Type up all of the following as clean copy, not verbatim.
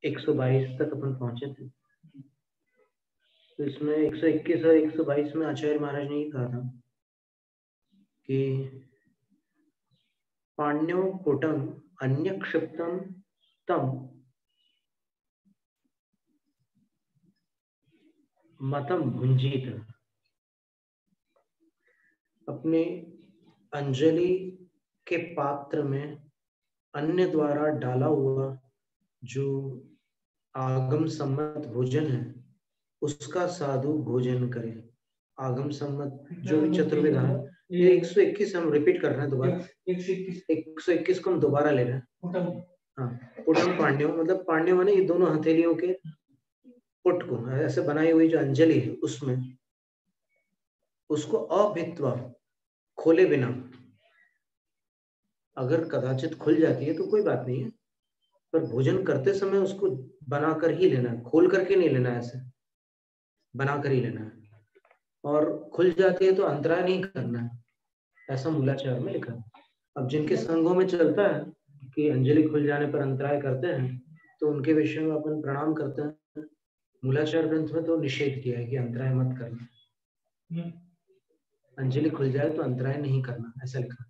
122 तक अपन पहुंचे थे। तो इसमें 121 और 122 में आचार्य महाराज ने ये कहा था कि पाण्यो पुटम अन्य क्षिप्तम तम मतम भुंजीत। अपने अंजलि के पात्र में अन्य द्वारा डाला हुआ जो आगम सम्मत भोजन है उसका साधु भोजन करे। आगम सम्मत जो भी चतुर्विधा है, ये 121 हम रिपीट कर रहे हैं दोबारा। 121 को हम दोबारा ले रहे हैं। हाँ, पुटम पांड्यो मतलब पांड्यो माने ये दोनों हथेलियों के पुट को ऐसे बनाई हुई जो अंजलि है उसमें उसको अभित्वा खोले बिना, अगर कदाचित खुल जाती है तो कोई बात नहीं है, पर भोजन करते समय उसको बनाकर ही लेना है, खोल करके नहीं लेना है, ऐसे बनाकर ही लेना है। और खुल जाती है तो अंतराय नहीं करना है, ऐसा मूलाचार में लिखा है। अब जिनके संघों में चलता है कि अंजलि खुल जाने पर अंतराय करते हैं तो उनके विषय में अपन प्रणाम करते हैं। मूलाचार ग्रंथ में तो निषेध किया है कि अंतराय मत करना, अंजलि खुल जाए तो अंतराय नहीं करना, ऐसा लिखा।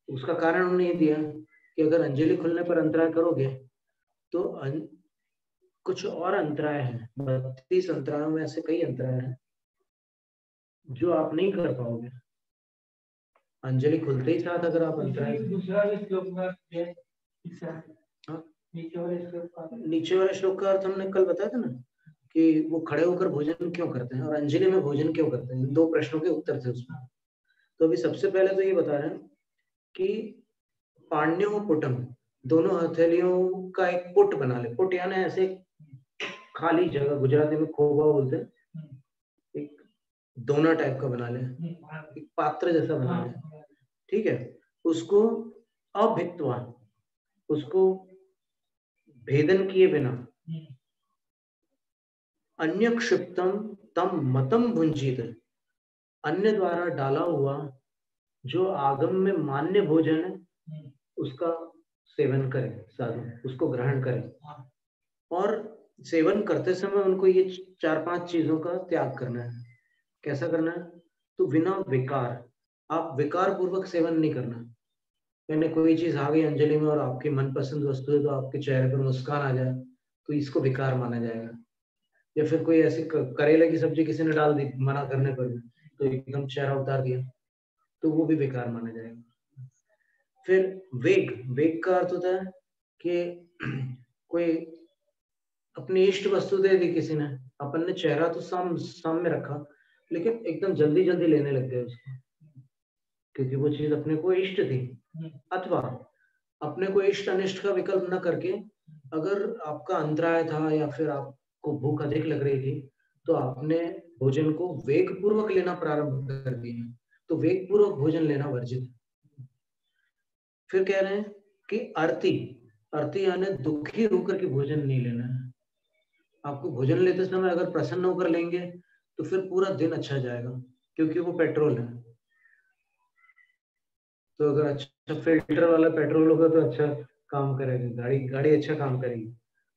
उसका कारण उन्होंने ये दिया कि अगर अंजलि खुलने पर अंतराय करोगे तो कुछ और अंतराय है, 32 अंतरायों में ऐसे कई अंतराय हैं जो आप नहीं कर पाओगे। अंजलि खुलते ही साथ अगर आप अंतराय, नीचे वाले श्लोक का अर्थ हमने कल बताया था ना कि वो खड़े होकर भोजन क्यों करते हैं और अंजलि में भोजन क्यों करते हैं, 2 प्रश्नों के उत्तर थे उसमें। तो अभी सबसे पहले तो ये बता रहे हैं कि पाण्यो पुटम, दोनों हथेलियों का एक पुट बना ले। पुट यानी ऐसे खाली जगह, गुजराती में खोबा बोलते हैं, एक दोना टाइप का बना ले, एक पात्र जैसा बना ले, ठीक है। उसको अभित्वा, उसको भेदन किए बिना, अन्य क्षिप्तम तम मतम भुंजित, अन्य द्वारा डाला हुआ जो आगम में मान्य भोजन है उसका सेवन करें, साधु उसको ग्रहण करें। और सेवन करते समय उनको ये 4-5 चीजों का त्याग करना है। कैसा करना है? तो बिना विकार, आप विकार पूर्वक सेवन नहीं करना। यानी कोई चीज आ गई अंजलि में और आपकी मनपसंद वस्तु है तो आपके चेहरे पर मुस्कान आ जाए तो इसको विकार माना जाएगा। या फिर कोई ऐसी करेले की सब्जी किसी ने डाल दी मना करने पर तो एकदम चेहरा उतार दिया तो वो भी विकार माना जाएगा। फिर वेग, वेग का अर्थ होता है कि कोई अपनी इष्ट वस्तु दे दी किसी ने, अपन ने चेहरा तो सामने रखा लेकिन एकदम जल्दी जल्दी लेने लग गए उसको क्योंकि वो चीज अपने को इष्ट थी। अथवा अपने को इष्ट अनिष्ट का विकल्प न करके अगर आपका अंतराय था या फिर आपको भूख अधिक लग रही थी तो आपने भोजन को वेग पूर्वक लेना प्रारंभ कर दिया, तो वेग पूर्वक भोजन लेना वर्जित। फिर कह रहे हैं कि आरती, आरती यानी दुखी होकर के भोजन नहीं लेना है। आपको भोजन लेते समय अगर प्रसन्न होकर लेंगे तो फिर पूरा दिन अच्छा जाएगा क्योंकि वो पेट्रोल है। तो अगर अच्छा फिल्टर वाला पेट्रोल होगा तो अच्छा काम करेगी गाड़ी अच्छा काम करेगी।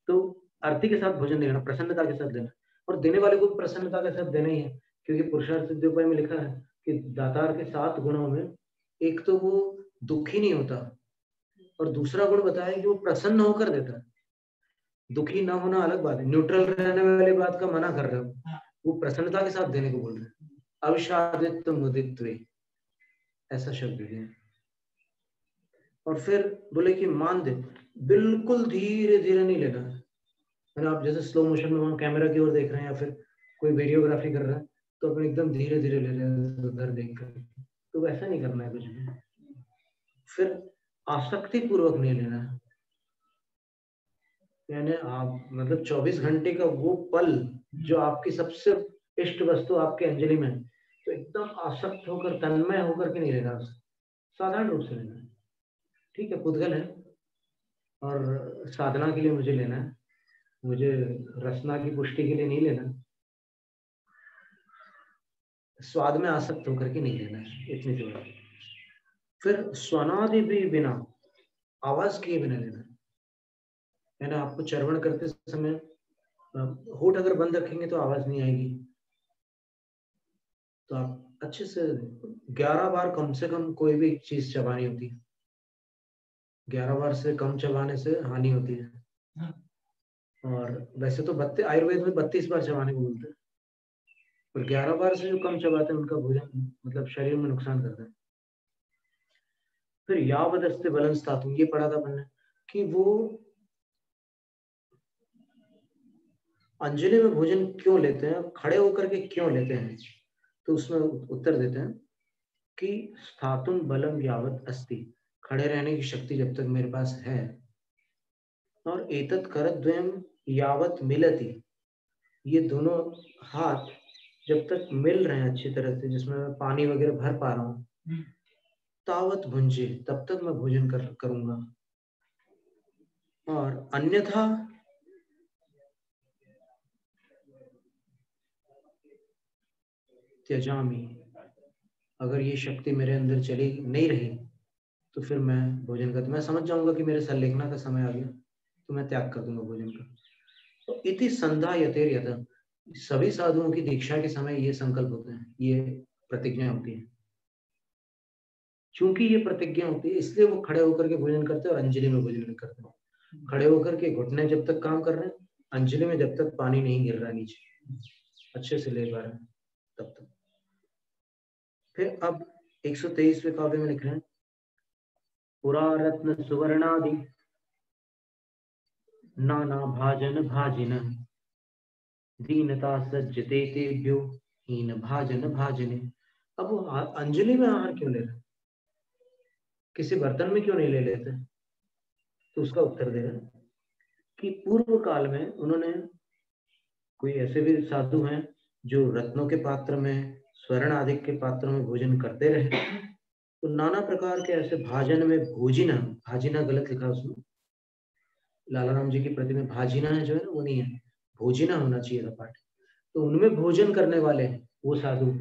तो आरती के साथ भोजन लेना, प्रसन्नता के साथ लेना, और देने वाले को प्रसन्नता के साथ देना ही है क्योंकि पुरुषार्थ सिद्धियोपाय में लिखा है कि दातार के 7 गुणों में एक तो वो दुखी नहीं होता और दूसरा गुण बताया कि वो प्रसन्न होकर देता है। दुखी ना होना अलग बात है, न्यूट्रल रहने वाली बात का मना कर रहे हो, वो प्रसन्नता के साथ देने को बोल रहे हैं। अविषादित मुदित्वे, ऐसा शब्द है। और फिर बोले कि मान दे, बिल्कुल धीरे धीरे नहीं लेना है। आप जैसे स्लो मोशन में वहां कैमरा की ओर देख रहे हैं या फिर कोई वीडियोग्राफी कर रहा है तो अपन एकदम धीरे धीरे ले रहे हैं उधर देख कर, तो वैसा नहीं करना है कुछ भी। फिर आसक्ति पूर्वक नहीं लेना है, यानी आप मतलब 24 घंटे का वो पल जो आपकी सबसे इष्ट वस्तु आपके अंजलि में, तो एकदम आसक्त होकर तन्मय होकर के नहीं लेना, साधारण रूप से लेना है। ठीक है, पुद्गल है और साधना के लिए मुझे लेना है, मुझे रसना की पुष्टि के लिए नहीं लेना, स्वाद में आसक्त होकर के नहीं लेना है, इतनी सी बात। फिर स्वनादि भी बिना, आवाज किए बिना लेना। है ना। आपको चर्वण करते समय होठ अगर बंद रखेंगे तो आवाज नहीं आएगी, तो आप अच्छे से 11 बार कम से कम कोई भी चीज चबानी होती है। 11 बार से कम चबाने से हानि होती है। और वैसे तो आयुर्वेद में 32 बार चबाने को बोलते हैं, पर 11 बार से जो कम चबाते हैं उनका भोजन मतलब शरीर में नुकसान करता है। फिर यावदस्ते बलम स्थातुम, ये पढ़ा था अपन ने कि वो अंजलि में भोजन क्यों लेते हैं, खड़े होकर के क्यों लेते हैं। तो उसमें उत्तर देते हैं कि स्थातुम बलम यावत अस्ति, खड़े रहने की शक्ति जब तक मेरे पास है, और एतत् करद्वयम यावत मिलति, ये दोनों हाथ जब तक मिल रहे हैं अच्छी तरह से, जिसमें मैं पानी वगैरह भर पा रहा हूँ, तावत भुंजे, तब तक मैं भोजन करूंगा। और अन्यथा त्यजामी, अगर ये शक्ति मेरे अंदर चली नहीं रही तो फिर मैं भोजन करता, मैं समझ जाऊंगा कि मेरे सल्लेखना का समय आ गया, तो मैं त्याग कर दूंगा भोजन का। तो इति संधा यथेर्यत, सभी साधुओं की दीक्षा के समय ये संकल्प होते हैं, ये प्रतिज्ञा होती है। क्योंकि ये प्रतिज्ञा होती है इसलिए वो खड़े होकर के भोजन करते हैं और अंजलि में भोजन नहीं करते हैं। खड़े होकर के घुटने जब तक काम कर रहे हैं, अंजलि में जब तक पानी नहीं गिर रहा नीचे, अच्छे से ले पा रहे हैं तब तक। फिर अब 123वें काव्य में लिख रहे हैं, पुरा रत्न सुवर्णादि नाना भाजन भाजिन, दीनता सज्जते तेभ्यो हीन भाजन भाजने। अब वो अंजलि में आहार क्यों ले रहे हैं, किसी बर्तन में क्यों नहीं ले लेते। तो उसका उत्तर दे रहे हैं कि पूर्व काल में उन्होंने, कोई ऐसे भी साधु हैं जो रत्नों के पात्र में, स्वर्ण आदि के पात्रों में भोजन करते रहे, तो नाना प्रकार के ऐसे भाजन में, भोजिना, भाजिना गलत लिखा उसमें, लाला राम जी की प्रति में भाजिना है जो है ना, वो नहीं है, भोजिना होना चाहिए था पाठ। तो उनमें भोजन करने वाले वो साधु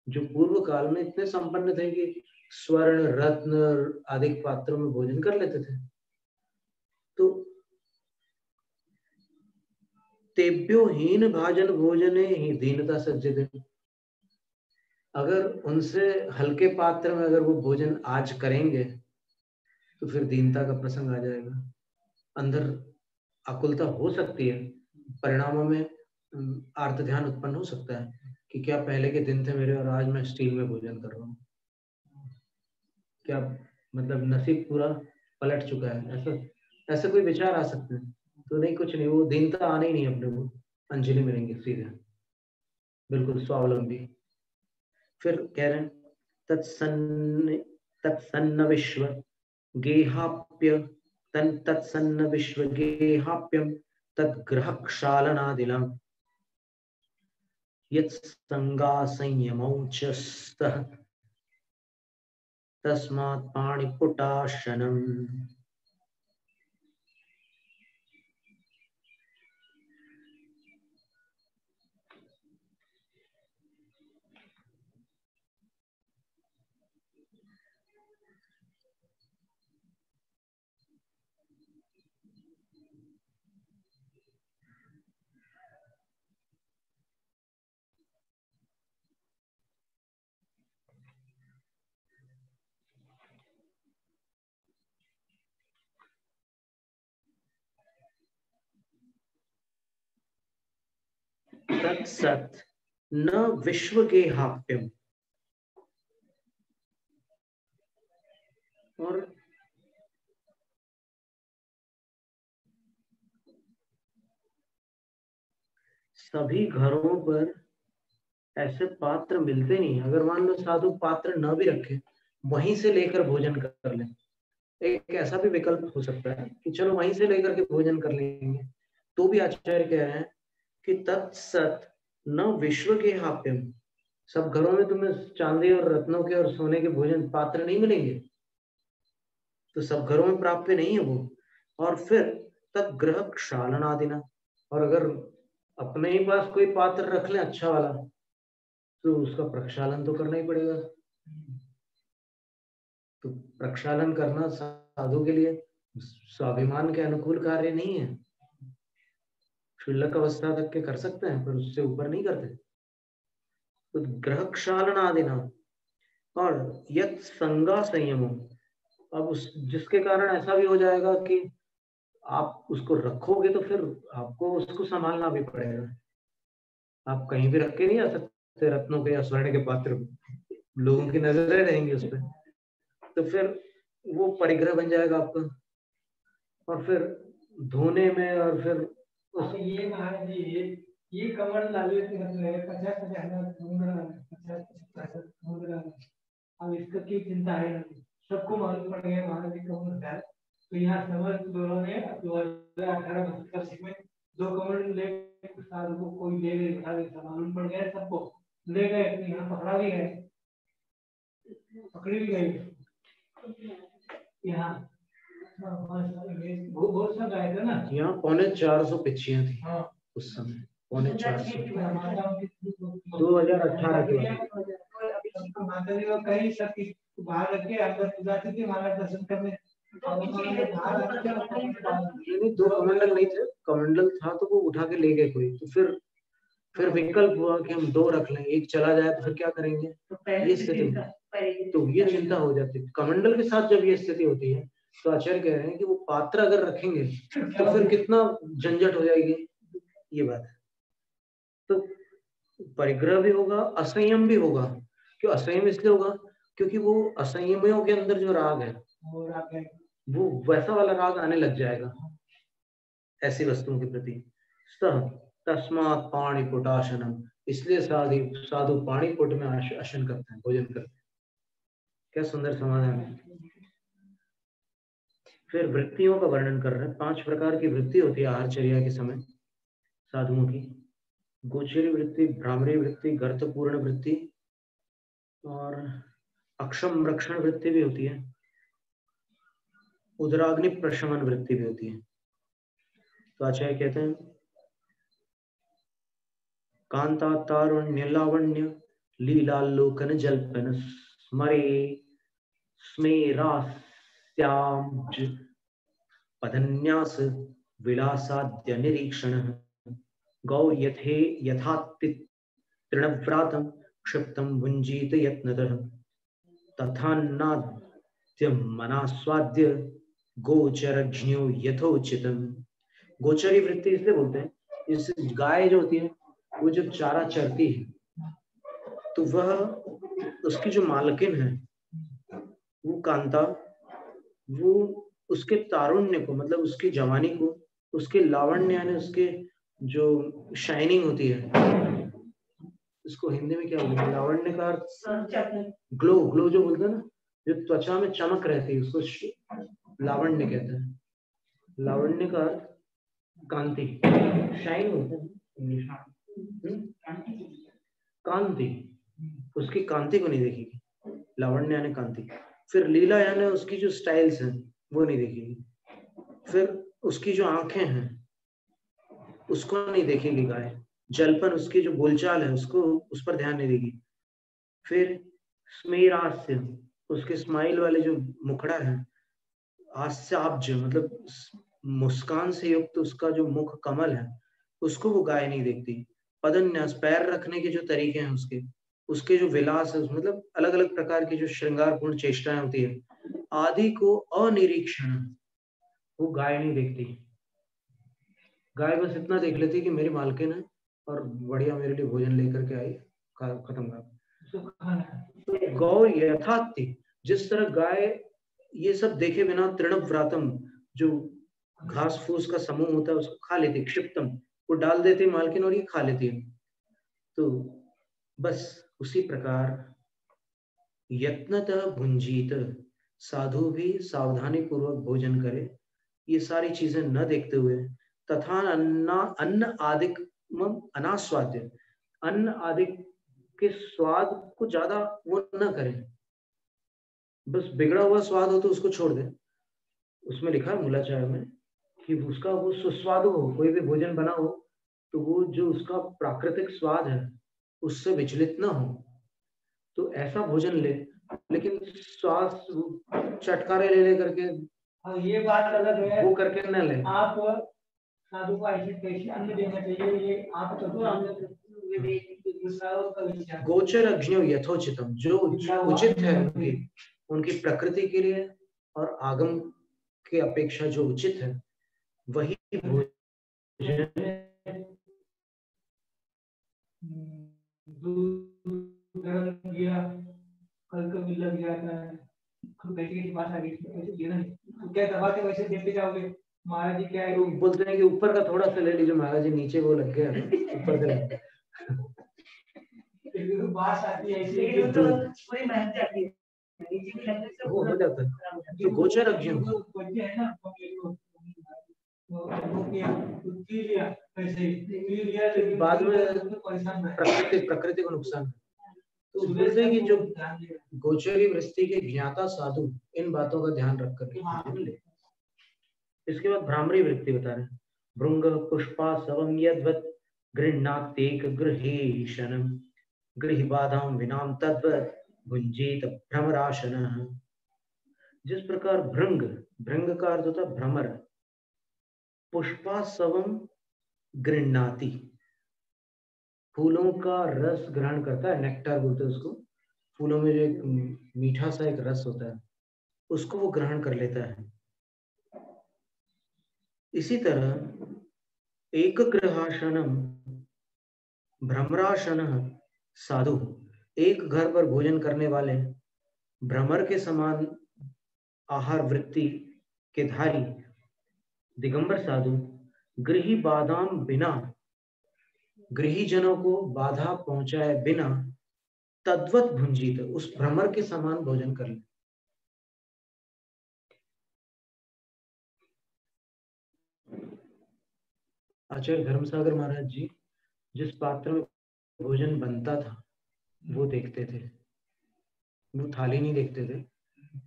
जो पूर्व काल में इतने संपन्न थे कि स्वर्ण रत्न आदि पात्रों में भोजन कर लेते थे। तो तेभ्यो हीन भाजन भोजने ही दीनता सज्जित, अगर उनसे हल्के पात्र में अगर वो भोजन आज करेंगे तो फिर दीनता का प्रसंग आ जाएगा, अंदर आकुलता हो सकती है, परिणामों में आर्त ध्यान उत्पन्न हो सकता है कि क्या पहले के दिन थे मेरे और आज मैं स्टील में भोजन कर रहा हूँ, क्या मतलब नसीब पूरा पलट चुका है, ऐसा ऐसे कोई विचार आ सकते हैं। तो नहीं, कुछ नहीं, वो दीनता आने ही नहीं अपने को, अंजलि मिलेंगे सीधे, बिल्कुल स्वावलंबी। फिर कह रहे हैं तत्सन्न विश्व गेहाप्य तत्सन्न विश्व गेहाप्यम तद्ग्रह क्षालनादिना यत्संगा संयमौ च स्तः तस्मात् पाणिपुटाशनम्। तत्सत न विश्व गेहाप्यम, और सभी घरों पर ऐसे पात्र मिलते नहीं। अगर मान लो साधु पात्र न भी रखे, वहीं से लेकर भोजन कर ले, एक ऐसा भी विकल्प हो सकता है कि चलो वहीं से लेकर के भोजन कर लेंगे। तो भी आचार्य कह रहे हैं कि तत्सत न विश्व के हाप्यम, सब घरों में तुम्हें चांदी और रत्नों के और सोने के भोजन पात्र नहीं मिलेंगे, तो सब घरों में प्राप्य नहीं है वो। और फिर तब ग्रह क्षालनादिना, और अगर अपने ही पास कोई पात्र रख ले अच्छा वाला, तो उसका प्रक्षालन तो करना ही पड़ेगा। तो प्रक्षालन करना साधु के लिए स्वाभिमान के अनुकूल कार्य नहीं है। क्षुल्लक अवस्था तक के कर सकते हैं, पर उससे ऊपर नहीं करते। तो ग्रह क्षालन आदि ना, और यत संगा संयमो, अब उस जिसके कारण ऐसा भी हो जाएगा कि आप उसको रखोगे तो फिर आपको उसको संभालना भी पड़ेगा। आप कहीं भी रख के नहीं आ सकते रत्नों के या स्वर्ण के पात्र, लोगों की नजरें रहेंगी उस पर, तो फिर वो परिग्रह बन जाएगा आपका, और फिर धोने में और फिर ये महाराज जी ये कमर लाले के मतलब 50-50 अब इसका की चिंता है, सबको मालूम पड़ गया महाराज जी कमर होता है। तो यहाँ समझ दोनों ने 2018 में 2 कमर ले साल को कोई ले गए, मालूम पड़ गया, सबको ले गए, यहाँ पकड़ा भी गए, पकड़ी भी गई। यहाँ बहुत सब आए थे ना, यहाँ 450 पिच्चियां थी। हाँ। उस समय 450 2018 के माता जी वो कहीं सब बाहर रखे अंदर पूजा थी, महाराज दर्शन करने। नहीं, 2 कमंडल नहीं थे, कमंडल था तो वो उठा के ले गए कोई, तो फिर विकल्प हुआ कि हम 2 रख लें, एक चला जाए तो फिर क्या करेंगे, ये स्थिति, तो ये चिंता हो जाती है। कमंडल के साथ जब ये स्थिति होती है तो आचार्य कह रहे हैं कि वो पात्र अगर रखेंगे तो फिर कितना झंझट हो जाएगी, ये बात है। तो परिग्रह भी होगा, असंयम भी होगा। क्यों असंयम इसलिए होगा क्योंकि वो असंयमियों के अंदर जो राग है वो वैसा वाला राग आने लग जाएगा ऐसी वस्तुओं के प्रति। तस्मात् पाणिपुटाशनम, इसलिए साधु पाणिपुट में आसन करते हैं, भोजन करते हैं। क्या सुंदर समाधान है। फिर वृत्तियों का वर्णन कर रहे हैं। 5 प्रकार की वृत्ति होती है आहारचर्या के समय साधुओं की। गोचरी वृत्ति, भ्रामरी वृत्ति, गर्तपूर्ण वृत्ति और अक्षम रक्षण वृत्ति भी होती है। उदराग्नि प्रशमन वृत्ति भी होती है। तो आचार्य कहते हैं कांता तारुण्य लावण्य लीलालोकन जल्पन स्मरे स्मेरास्याब्ज पदन्यास विलासाद्य निरीक्षण गौ यथे यथाति तृणव्रातं क्षिप्तं भुञ्जीत यत्नतः तथा नाद्य मनास्वाद्य गोचरज्ञो यथोचितम्। गोचरी वृत्ति इसलिए बोलते हैं, इस गाय जो होती है वो जब चारा चरती है तो वह उसकी जो मालकिन है वो कांता, वो उसके तारुण्य को, मतलब उसकी जवानी को, उसके लावण्य यानी उसके जो शाइनिंग होती है, इसको हिंदी में क्या बोलते हैं, लावण्य का अर्थ ग्लो, ग्लो जो बोलते हैं ना, जो त्वचा में चमक रहती है उसको लावण्य कहते हैं। लावण्य का अर्थ कांति, शाइन होता है इंग्लिश में, कांति, उसकी कांति को नहीं देखेगी, लावण्य यानी कांति। फिर लीला यानी उसकी जो स्टाइल्स हैं वो नहीं देखेगी। फिर उसकी जो आंखें हैं उसको नहीं देखेगी गाय। जलपन, उसकी जो बोलचाल है उसको, उस पर ध्यान नहीं देगी। फिर स्मेरास्य, उसके स्माइल वाले जो मुखड़ा है, हास्याब्ज मतलब मुस्कान से युक्त उसका जो मुख कमल है उसको वो गाय नहीं देखती। पदन्यास, पैर रखने के जो तरीके हैं उसके जो विलास है, मतलब अलग अलग प्रकार की जो श्रृंगारपूर्ण चेष्टाएं होती है आदि को अनिरीक्षण वो गाय नहीं देखती। गाय बस इतना देख लेती कि मेरी मालकिन है और बढ़िया मेरे लिए भोजन लेकर के आई, खत्म कर। गौ यथाति, जिस तरह गाय ये सब देखे बिना तृणव्रातम, जो घास फूस का समूह होता है उसको खा लेती, क्षिप्तम वो डाल देती मालकिन और ये खा लेती है। तो बस उसी प्रकार यत्नतः भुंजीत, साधु भी सावधानी पूर्वक भोजन करे, ये सारी चीजें न देखते हुए। तथा अन्न आदिक अनास्वाद्य, अन्न आदिक के स्वाद को ज्यादा वो न करें, बस बिगड़ा हुआ स्वाद हो तो उसको छोड़ दे। उसमें लिखा है मूलाचार्य में कि उसका वो सुस्वादु हो, कोई भी भोजन बना हो तो वो जो उसका प्राकृतिक स्वाद है उससे विचलित ना हो। तो ऐसा भोजन ले, लेकिन स्वाद चटकारे ले करके और ये बात अलग है, वो करके न ले। आप साधु को ऐसे कैसे अन्न देना चाहिए, ये आप गोचर अग्नियो यथोचितम, जो उचित है उनकी प्रकृति के लिए और आगम के अपेक्षा जो उचित है वही भोजन। कल कभी लग जाता है, की बात आ गई, तो क्या दबा के वैसे देते जाओगे? महाराज जी क्या है, बोलते हैं कि ऊपर का थोड़ा सा ले लीजिए महाराज जी, नीचे वो लग गया ऊपर से लग गया। बात आती है ऐसे, तो पूरी मेहनत जाती है, वो हो जाता है। तो गोचर अग्नि है ना, बाद में प्रकृति को नुकसान। तो बोलते हैं कि जो गोचरी वृष्टि के ज्ञाता साधु इन बातों का ध्यान रखकर ले। इसके बाद भ्रामरी वृत्ति बता रहे हैं। भृंग पुष्पा सवम यद्वत् गृह्णात्येक गृहीशनम गृहबाधाम विनाम तद्वत् भुंजीत भ्रमराशनः। जिस प्रकार भृंग, भृंग का अर्थ होता है भ्रमर, पुष्पा सवम गृह्णाति, फूलों का रस ग्रहण करता है, नेक्टर बोलते हैं उसको। फूलों में जो एक मीठा सा एक रस होता है उसको वो ग्रहण कर लेता है। इसी तरह एक ग्रहाशनम भ्रमराशनः साधु, एक घर पर भोजन करने वाले भ्रमर के समान आहार वृत्ति के धारी दिगंबर साधु गृही बाधाम बिना, गृही जनों को बाधा पहुंचाए बिना तद्वत भुंजित, उस भ्रमर के समान भोजन कर ले। आचार्य धर्मसागर महाराज जी जिस पात्र में भोजन बनता था वो देखते थे, वो थाली नहीं देखते थे,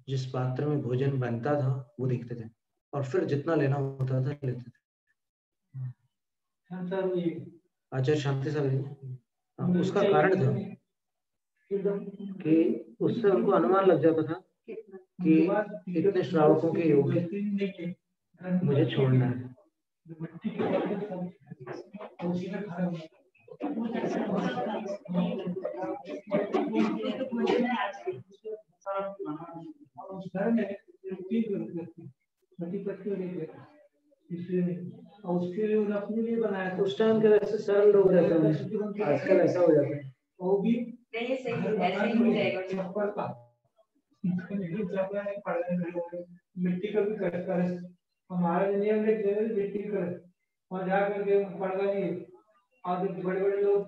जिस पात्र में भोजन बनता था वो देखते थे और फिर जितना लेना होता था लेते थे। आचार्य शांति सागर, उसका कारण था कि उससे उनको अनुमान लग जाता था कि इतने श्रावकों के योग्य मुझे छोड़ना है। उसके लिए अपने लिए बनाया था। उस टाइम के वैसे सरल लोग रहते हैं, आजकल ऐसा हो जाता है। वो भी नहीं सही ऐसे ही हो जाएगा छप्पर का मिट्टी का भी कर हमारे नियम मिट्टी कर और जा करके पड़गा नहीं। और बड़े बड़े लोग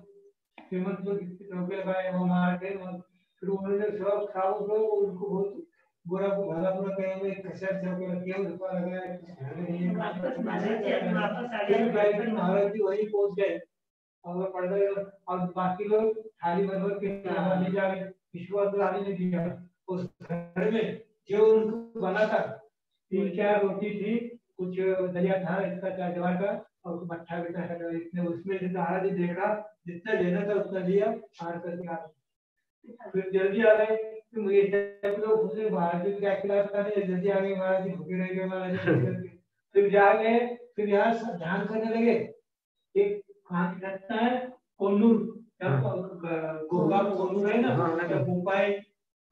फेमस लोग लगाए वो मारते फिर उन्होंने सब खाओ उनको बहुत बुरा भला बुरा कहेंगे, कसर क्यों रुपया लगाया। महाराज जी वही पहुंच गए और पढ़ गए और बाकी लोग थाली भर के ले जा रहे, विश्वास आने नहीं दिया। उस घर में जो उनको बना था 3-4 रोटी थी, कुछ दलिया था इसका 4 जवार का और मट्ठा बेटा था, इतने उसमें से महाराज जी देखा जितना लेना था उतना लिया हार करके आ फिर जल्दी आ गए। तो मुझे लोग मुझे महाराज जी क्या खिलाता नहीं, जल्दी आ गए महाराज जी, भूखे रह गए महाराज जी। फिर जा गए, फिर यहाँ ध्यान करने लगे। एक कहाँ रहता है कोल्लूर, गोगा कोल्लूर है ना, उपाय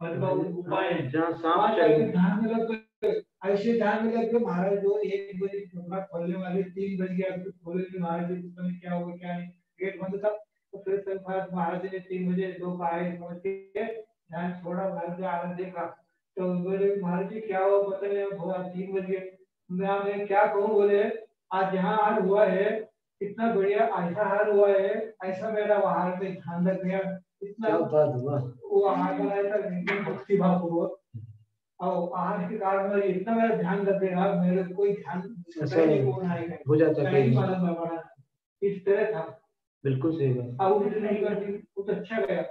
उपाय जहाँ सांप चाहिए ध्यान में लग ऐसे ध्यान में लग महाराज जो 1 बजे कमरा खोलने वाले 3 बज गया खोले कि महाराज जी पता नहीं क्या होगा क्या नहीं, गेट बंद था। तो फिर महाराज जी ने 3 बजे लोग आए, समझ के ध्यान छोड़ा, महाराज जी आनंद देखा। तो बोले महाराज जी क्या हुआ पता नहीं, 3 बज गए। मैं क्या कहूँ, बोले आज यहाँ हार हुआ है, इतना बढ़िया ऐसा हार हुआ है, ऐसा मेरा हार पे ध्यान रख गया, इतना बात हुआ वो हार बनाया था एकदम भक्ति भाव पूर्वक। और आहार के कारण में इतना मेरा ध्यान रख देगा, मेरे कोई ध्यान हो जाता है इस तरह था। बिल्कुल सही बात। और मुझे नहीं करती कुछ अच्छा गया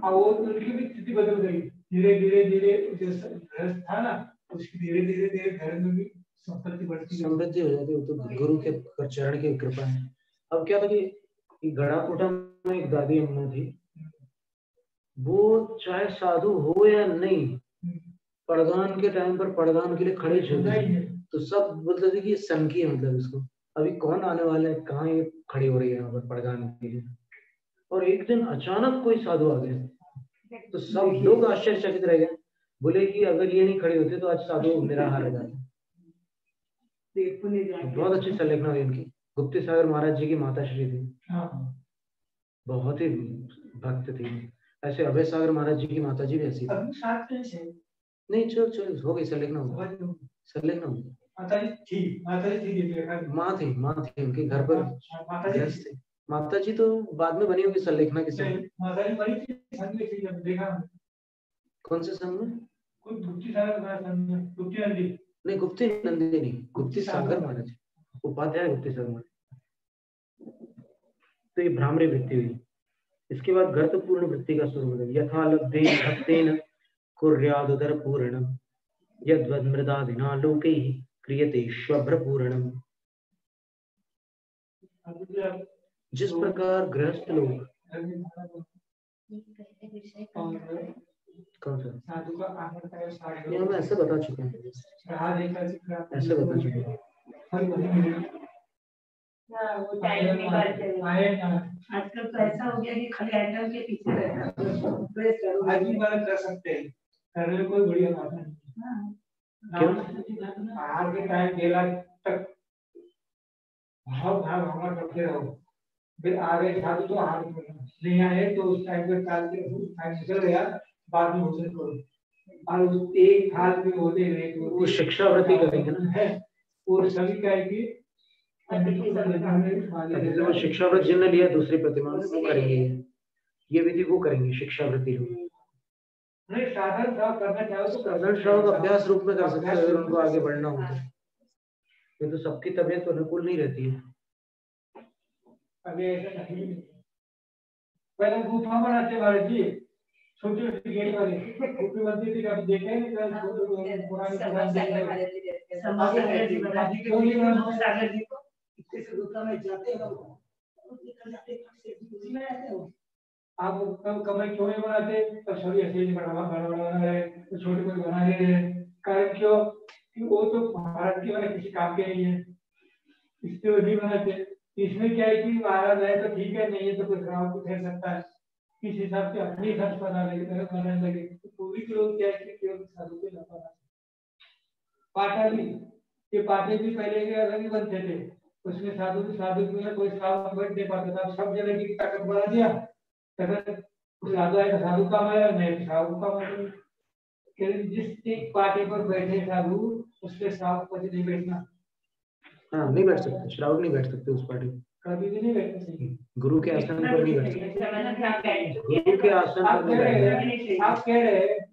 और वो उनकी भी स्थिति बदल गई धीरे धीरे धीरे। जो घर था ना उसकी धीरे धीरे धीरे घर में भी संपत्ति बढ़ती समृद्धि हो जाती है, तो गुरु के चरण की कृपा है। अब क्या था कि गढ़ाकोटा में एक दादी अम्मा थी, वो चाहे साधु हो या नहीं पड़गान के टाइम पर पड़गान के लिए खड़े होते तो सब बोलते थे कि सन की है, मतलब इसको अभी कौन आने वाला है, कहाँ ये खड़ी हो रही है यहाँ पर पड़गान के लिए। और एक दिन अचानक कोई साधु आ गया तो सब लोग आश्चर्यचकित रह गए, बोले कि अगर ये नहीं खड़े होते तो आज साधु मेरा हार जाता। बहुत अच्छी संलेखना हुई इनकी। गुप्ती सागर महाराज जी की माता श्री थी, बहुत ही भक्त थी। ऐसे अभय सागर महाराज जी की माता जी भी ऐसी थी। नहीं चल चल हो गई संलेखना, संलेखना माँ थी उनके घर पर गृहस्थ थे। माता जी तो बाद में बनी होगी संलेखना के समय। कौन से संघ में? नहीं गुप्ती नंदी नहीं, गुप्ती सागर महाराज, उपाध्याय गुप्ती सागर महाराज। तो ये भ्रामरी वृत्ति हुई। इसके बाद गर्त पूर्ण वृत्ति का स्वरूप है। यथा लब्धे भक्तेन कुर्यादुदर पूर्णम यद्वद मृदादिना लोकैः क्रियते श्वभ्र पूर्णम। जिस प्रकार गृहस्थ लोग कौन सा साधु का आहार मैं ऐसे बता चुका हूँ, ऐसे बता चुका हूँ। आजकल तो ऐसा हो गया कि खाली आइटम के पीछे रहता है। कर सकते हैं, करने कोई बढ़िया बात नहीं। क्यों? आहार के टाइम गेला तक भाव भावना करते रहो, फिर आगे साधु तो आहार नहीं आए तो उस टाइम पे काल के टाइम निकल गया, बाद में भोजन करो। और उस एक थाल में होते रहे तो वो शिक्षावृत्ति करेंगे ना है, और सभी का है कि वो शिक्षावृत्ति जिनने लिया दूसरी प्रतिमा वो करेंगे, ये विधि वो करेंगे शिक्षावृत्ति लोग। नहीं साधन श्राव करना चाहो तो साधन श्राव अभ्यास रूप में कर सकते हैं अगर उनको आगे बढ़ना हो तो। ये तो सबकी तबीयत तो अनुकूल नहीं रहती है। अभी ऐसा नहीं, पहले गुफा बनाते वाले जी, छोटी छोटी गेट वाले गुफा बनती थी, कभी देखे नहीं कल पुरानी सागर जी को इस गुफा में जाते हैं आप कब कमाई क्यों नहीं बनाते, तो सभी ऐसे ही बना रहे तो छोटे कोई बना रहे हैं। कारण क्यों कि वो तो भारत के वाले किसी काम के नहीं है, इसलिए वो नहीं बनाते। इसमें क्या है कि महाराज है तो ठीक है, नहीं है तो कोई गाँव को फेर सकता है, किस हिसाब से अपनी खर्च बनाने लगे। तो पूरी के लोग क्या है कि केवल साधु के लगा पाटा भी, ये पाटे भी पहले के अलग ही बनते थे, उसमें साधु में कोई साधु बैठ नहीं पाता था, सब जगह की ताकत बढ़ा दिया। साधु आए तो साधु काम आया, नहीं साधु काम आया। जिस एक पाटे पर बैठे साधु उसके साथ पति नहीं बैठना। हाँ नहीं बैठ सकते, श्रावक नहीं बैठ सकते उस पार्टी में, कभी भी नहीं बैठ सकते। गुरु के आसन पर नहीं बैठ सकते, गुरु के आसन पर नहीं बैठ। आप कह रहे हैं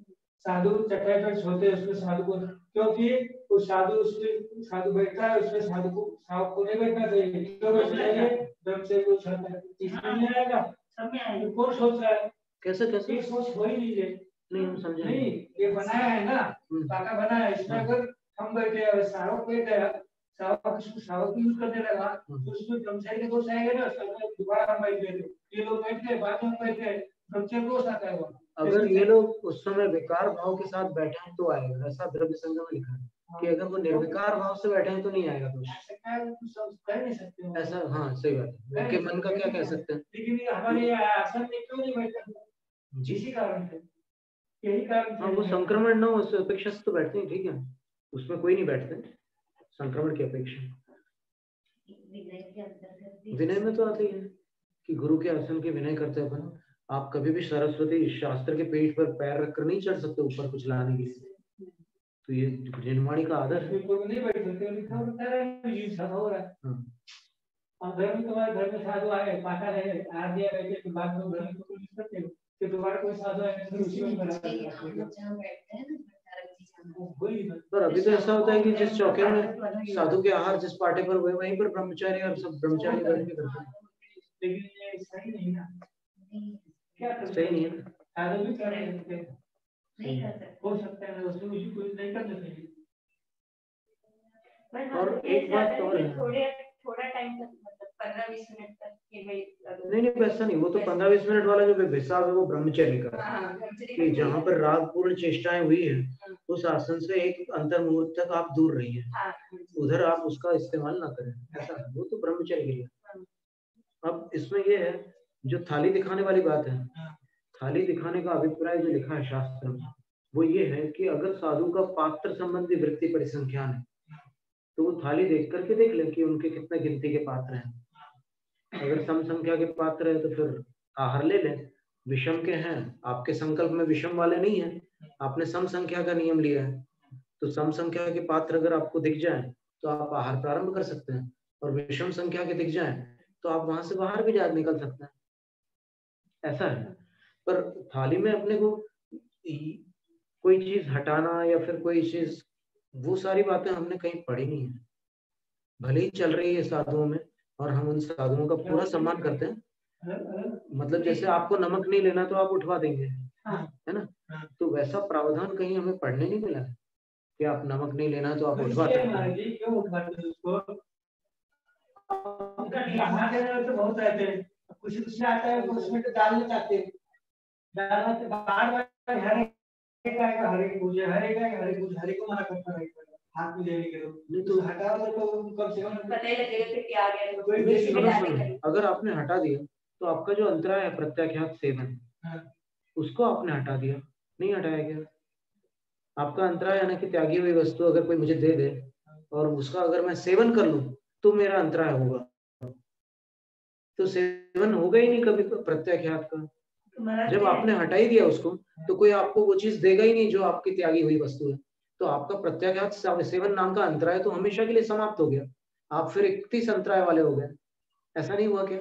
साधु चटाई पर सोते उसमें साधु को, क्योंकि वो साधु उसमें साधु बैठता है, उसमें साधु को नहीं बैठना चाहिए, क्यों बैठना चाहिए? धर्म से कुछ होता है, इसमें नहीं आएगा, समझ आएगा। कौन सोच रहा है? कैसे कैसे ये सोच हो ही नहीं है। नहीं हम समझे नहीं, ये बनाया है ना, पाका बनाया है, इसमें अगर हम बैठे और सारों बैठ गया, सारों की यूज करने लगा तो उसमें ब्रह्मचारी के दोष आएगा ना, दोबारा हम बैठ गए, ये लोग बैठ गए, बाद में बैठ गए, ब्रह्मचारी दोष आता है। अगर ये लोग उस समय विकार भाव के साथ बैठे हैं तो आएगा, ऐसा द्रव्य संग्रह में लिखा है कि अगर वो निर्विकार भाव से बैठे हैं तो नहीं आएगा दोष। ऐसा हाँ सही बात है, उनके मन का क्या कह सकते हैं, लेकिन हमारे आसन में क्यों नहीं बैठते? इसी कारण से, यही कारण। हाँ वो संक्रमण न हो उस अपेक्षा से तो बैठते हैं, ठीक है, उसमें कोई नहीं बैठते संक्रमण की अपेक्षा। विनय में तो आते ही है कि गुरु के आसन के विनय करते हैं अपन। आप कभी भी सरस्वती शास्त्र के पेट पर पैर रखकर नहीं चढ़ सकते ऊपर कुछ लाने के लिए, तो ये जिनवाणी का आदर है। नहीं बैठ सकते, लिखा होता है ये सब हो रहा है। अब घर में तुम्हारे घर में साधु आए, पाटा रहे, आ दिया बैठे के बाद में घर को लिख सकते हो कि दोबारा कोई साधु आए तो उसी में बना पर अभी तो ऐसा होता है कि जिस चौके में साधु के आहार जिस पाटे पर हुए वहीं पर ब्रह्मचारी और सब ब्रह्मचारी बैठ के करते हैं। लेकिन ये सही नहीं ना, क्या सही नहीं है, साधु भी कर सकते हैं, नहीं कर सकते, हो सकता है उसमें मुझे कोई नहीं करना चाहिए। और एक बात और है, थोड़ा टाइम तक मतलब 15-20 मिनट तक कि भाई नहीं वैसा नहीं, वो तो 15-20 मिनट वाला जो हिसाब है वो ब्रह्मचर्य का, कि जहाँ पर राग पूर्ण चेष्टाएं हुई है उस आसन से एक अंतर मुहूर्त तक आप दूर रहिए, उधर आप उसका इस्तेमाल ना करें, ऐसा है, वो तो ब्रह्मचर्य के लिए। अब इसमें ये है जो थाली दिखाने वाली बात है, थाली दिखाने का अभिप्राय जो लिखा है शास्त्र में वो ये है कि अगर साधु का पात्र संबंधी वृत्ति परिसंख्यान है तो वो थाली देख करके देख लें कि उनके कितने गिनती के पात्र हैं। अगर सम संख्या के पात्र है तो फिर आहार ले लें, विषम के हैं, आपके संकल्प में विषम वाले नहीं है, आपने सम संख्या का नियम लिया है, तो सम संख्या के पात्र अगर आपको दिख जाए तो आप आहार प्रारंभ कर सकते हैं, और विषम संख्या के दिख जाए तो आप वहां से बाहर भी जा निकल सकते हैं, ऐसा है। पर थाली में अपने को कोई चीज हटाना या फिर कोई चीज, वो सारी बातें हमने कहीं पढ़ी नहीं है, भले ही चल रही है साधुओं में और हम उन साधुओं का पूरा सम्मान करते हैं, मतलब जैसे आपको नमक नहीं लेना तो आप उठवा देंगे, है ना, तो वैसा प्रावधान कहीं हमें पढ़ने नहीं मिला कि आप नमक नहीं लेना तो आप उठवा सकते हैं। कुछ उसमें आता है उसमें तो डालना चाहते हैं, डालना तो बार-बार हरे को मना करता है हाथ में लेने के लिए, नहीं तो हटाओ तो कम से कम पता ही लगेगा कि क्या गया। अगर आपने हटा दिया तो आपका जो अंतराय है प्रत्याख्यात सेवन, उसको आपने हटा दिया, नहीं हटाया गया, आपका अंतराय है ना कि त्यागी हुई वस्तु अगर कोई मुझे दे दे और उसका अगर मैं सेवन कर लूं तो मेरा अंतराय होगा, तो सेवन होगा ही नहीं कभी प्रत्याख्यात का। जब आपने हटा ही दिया उसको तो कोई आपको वो चीज देगा ही नहीं जो आपकी त्यागी हुई वस्तु है, तो आपका प्रत्याघात सेवन नाम का अंतराय तो हमेशा के लिए समाप्त हो गया, आप फिर 31 अंतराय वाले हो गए। ऐसा नहीं हुआ क्या?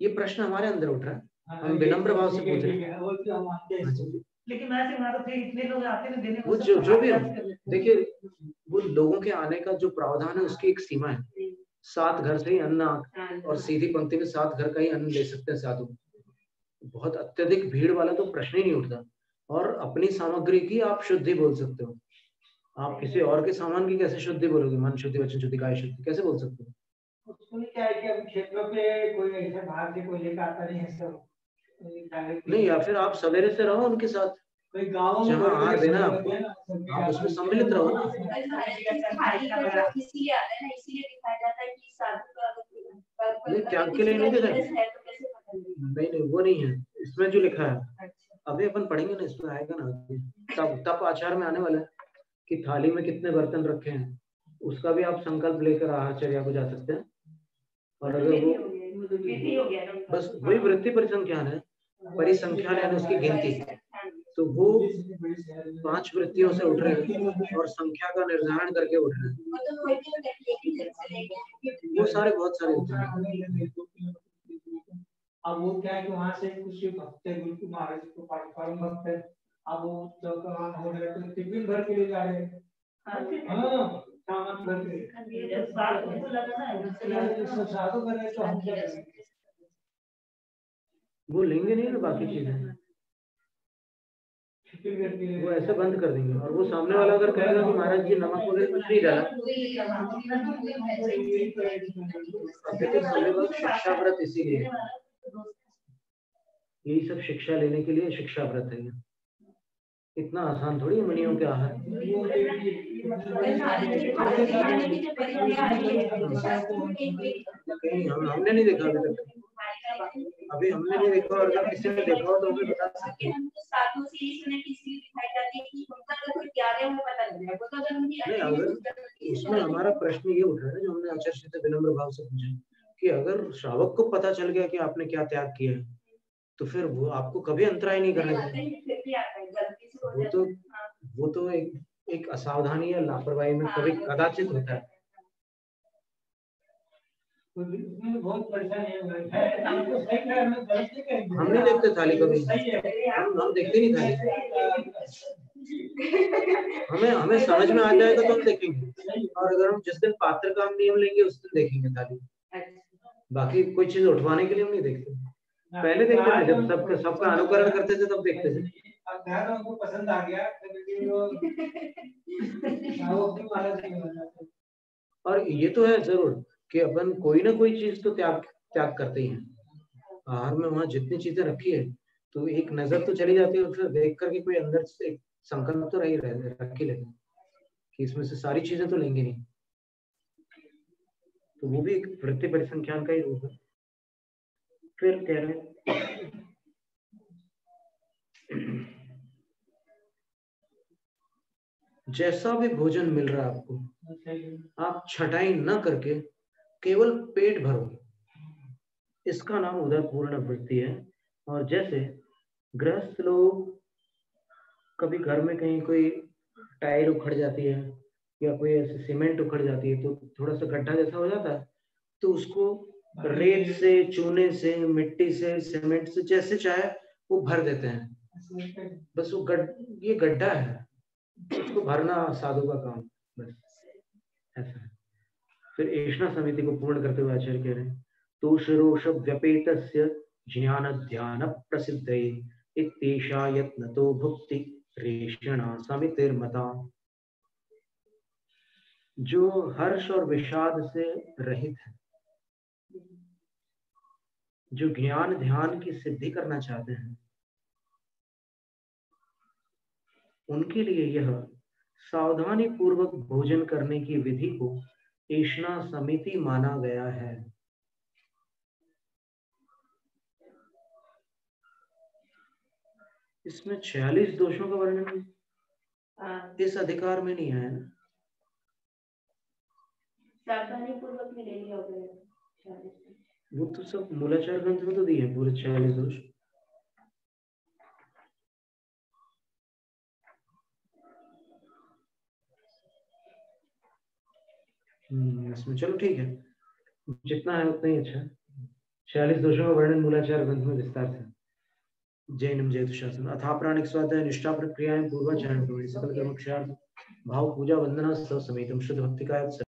ये प्रश्न हमारे अंदर उठ रहा है, हम विनम्र भाव से पूछ रहे हैं। लेकिन मैं इतने लोग आते हैं देने वो जो भी देखिए, वो लोगों के आने का जो प्रावधान है उसकी एक सीमा है, 7 घर से ही अन्न और सीधी पंक्ति में 7 घर का ही अन्न ले सकते हैं साधु, बहुत अत्यधिक भीड़ वाला तो प्रश्न ही नहीं उठता। और अपनी सामग्री की आप शुद्धि बोल सकते हो, आप किसी और के सामान की कैसे शुद्धि बोलोगे? मन शुद्धि, वचन शुद्धि, काया शुद्धि कैसे बोल सकते हो? उसमें क्या है कि अब क्षेत्रों पे कोई ऐसे बाहर से कोई लेकर आता नहीं है सब, नहीं, या फिर आप सवेरे से रहो उनके साथ, कोई गाँव जहाँ आहार देना आपको, आप उसमें सम्मिलित रहो ना। नहीं, त्याग के लिए नहीं दिखा, नहीं वो नहीं है इसमें जो लिखा है, अभी अपन पढ़ेंगे ना, इसमें आएगा ना, तब आचार में आने वाला है कि थाली में कितने बर्तन रखे हैं, उसका भी आप संकल्प लेकर आहारचर्या को जा सकते हैं। और अगर वो बस वही वृत्ति परिसंख्यान है, परिसंख्यान है उसकी गिनती, तो वो 5 वृत्तियों से उठ रहे हैं और संख्या का निर्धारण करके उठ रहे हैं, वो सारे बहुत सारे होते हैं। अब वो क्या है कि वहाँ से कुछ भक्त है, गुरु महाराज को परम भक्त है, अब वो हो रहे तो टिफिन भर के ले जा रहे हैं, सामान भर के साधु बने तो हम क्या करें? वो लेंगे नहीं ना बाकी चीजें, वो ऐसे बंद कर देंगे। और वो सामने वाला अगर कहेगा कि महाराज जी नमक वगैरह कुछ नहीं डाला, शिक्षा व्रत इसीलिए, यही सब शिक्षा लेने के लिए शिक्षा व्रत है। इतना आसान थोड़ी है मुनियों के आहार। हमने नहीं देखा अभी तक, अभी हमने नहीं देखा, और अगर किसी ने देखा हो तो हमें बता सकते हैं। उसमें हमारा प्रश्न ये उठ रहा है जो हमने आचार्य से विनम्र भाव से पूछा कि अगर श्रावक को पता चल गया कि आपने क्या त्याग किया है तो फिर वो आपको कभी अंतराय नहीं करना चाहिए। वो तो एक असावधानी या लापरवाही में कभी कदाचित होता है। बहुत परेशानी हम नहीं देखते थाली कभी, हम देखते नहीं थाली, हमें समझ में आ जाएगा तो हम देखेंगे, और अगर हम जिस दिन पात्र का हम नियम लेंगे उस दिन देखेंगे थाली, बाकी कोई चीज उठवाने के लिए हम नहीं देखते। पहले देखते थे जब सबका अनुकरण करते थे तब देखते थे। हमको पसंद आ गया और ये तो है जरूर कि अपन कोई ना कोई चीज तो त्याग करते ही हैं। आहार में वहां जितनी चीजें रखी है तो एक नजर तो चली जाती है, फिर देख करके कोई अंदर से एक संकल्प तो रख ही लेते हैं कि इसमें से सारी चीजें तो लेंगे नहीं। तो वो भी एक वृत्ति परिसंख्यान का ही रूप है। फिर कह रहे हैं जैसा भी भोजन मिल रहा है आपको, आप छटाई न करके केवल पेट भरो, इसका नाम उदयपूर्ण वृत्ति है। और जैसे गृहस्थ लोग कभी घर में कहीं कोई टाइल उखड़ जाती है या कोई ऐसे सीमेंट उखड़ जाती है तो थोड़ा सा गड्ढा जैसा हो जाता है, तो उसको रेत से, चूने से, मिट्टी से, सीमेंट से, जैसे चाहे वो भर देते हैं। बस वो ये गड्ढा है, उसको भरना साधु का काम, बस ऐसा। फिर एषणा समिति को पूर्ण करते हुए आचार्य कह रहे हैं तोषरोष व्यपेतस्य ज्ञान ध्यान प्रसिद्धये इत्येषा यत्नतो भुक्ति रेषणा समितिर्मता। जो हर्ष और विषाद से रहित है, जो ज्ञान ध्यान की सिद्धि करना चाहते हैं, उनके लिए यह सावधानी पूर्वक भोजन करने की विधि को एषणा समिति माना गया है। इसमें 46 दोषों का वर्णन इस अधिकार में नहीं आया ना। सावधानी पूर्वक में ले लिया होगा, वो तो सब मूलाचार ग्रंथ में तो दिए हैं पूरे 46 दोष। इसमें चलो ठीक है, जितना है उतना ही अच्छा। 46 दोषों का वर्णन मूलाचार ग्रंथ में विस्तार से। जैनम जयतु शासन अथा प्राणिक स्वाध्याय निष्ठा प्रक्रियाएं पूर्वाचारण प्रवृत्ति सकल कर्म क्षयार्थ भाव पूजा वंदना सब समेतम शुद्ध भक्ति का